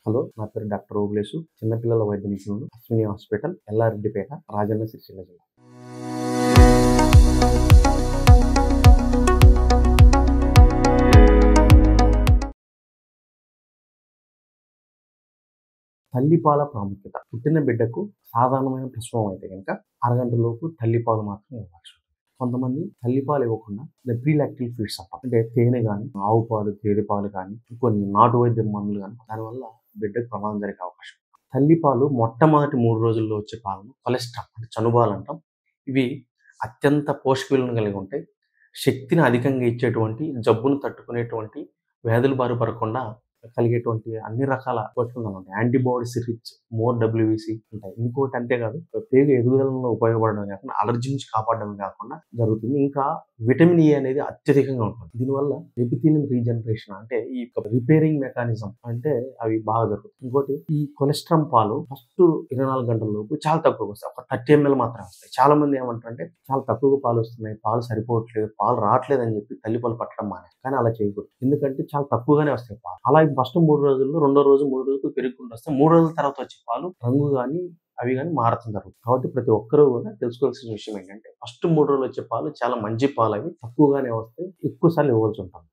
Hello, నా పేరు doctor Obulesu. చిన్నపిల్లల వైద్య నిపుణులు, అశ్విని హాస్పిటల్, ఎల్లారెడ్డిపేట, రాజన్న సిరిసిల్ల జిల్లా. తల్లిపాల ప్రాముఖ్యత. పుట్టిన బిడ్డకు సాధారణమైన ప్రసవం అయితే కనుక అరగంటలోపు తల్లిపాలు మాత్రం ఇవ్వచ్చు. కొంతమంది తల్లిపాలు ఇవ్వకుండా ప్రీలాక్టివ్ ఫీడ్స్ అంటాం, అంటే తేనె కానీ, ఆవు పాలు, గేదె పాలు కానీ, కొన్ని నాటు వైద్య మందులు కానీ, దానివల్ల బిడ్డకు ప్రమాదం జరిగే అవకాశం. తల్లిపాలు మొట్టమొదటి 3 రోజుల్లో వచ్చే పాలను కొలెస్ట్రాల్ అంటే చనుబాలు అంటాం. ఇవి అత్యంత పోషక విలువను కలిగి ఉంటాయి. శక్తిని అధికంగా ఇచ్చేటువంటి, జబ్బును తట్టుకునేటువంటి, వ్యాధుల బారి పడకుండా కలిగేటువంటి అన్ని రకాల పోషకాలు ఉంటాయి. యాంటీబాడీస్ రిచ్, మోర్ డబ్ల్యూబీసీ ఉంటాయి. ఇంకోటి అంతేకాదు, పేగు ఎదుగుదలలో ఉపయోగపడడం కాకుండా అలర్జీ నుంచి కాపాడడం కాకుండా జరుగుతుంది. ఇంకా విటమిన్ ఏ అనేది అత్యధికంగా ఉంటుంది. దీనివల్ల ఎపిథీలియం రీజనరేషన్ అంటే ఈ రిపేరింగ్ మెకానిజం అంటే అవి బాగా జరుగుతుంది. ఇంకోటి, ఈ కొలెస్ట్రాల్ పాలు ఫస్ట్ 24 గంటల లోపు చాలా తక్కువ వస్తాయి. ఒక 30 ml మాత్రమే వస్తాయి. చాలా మంది ఏమంటారంటే చాలా తక్కువగా పాలు వస్తున్నాయి, పాలు సరిపోవట్లేదు, పాలు రావట్లేదు అని చెప్పి తల్లిపాలు పట్టడం మానే. కానీ అలా చేయకూడదు. ఎందుకంటే చాలా తక్కువగానే వస్తాయి పాలు. అలా ఫస్ట్ 3 రోజుల్లో, రెండో రోజు 3 రోజులు పెరుగుకుంటూ వస్తే 3 రోజుల తర్వాత వచ్చే పాలు రంగు కానీ అవి కానీ మారతం జరుగుతుంది. కాబట్టి ప్రతి ఒక్కరూ కూడా తెలుసుకోవాల్సిన విషయం ఏంటంటే ఫస్ట్ 3 రోజులు వచ్చే పాలు చాలా మంచి పాలు, అవి తక్కువగానే వస్తాయి, ఎక్కువ సార్లు ఇవ్వాల్సి ఉంటుంది.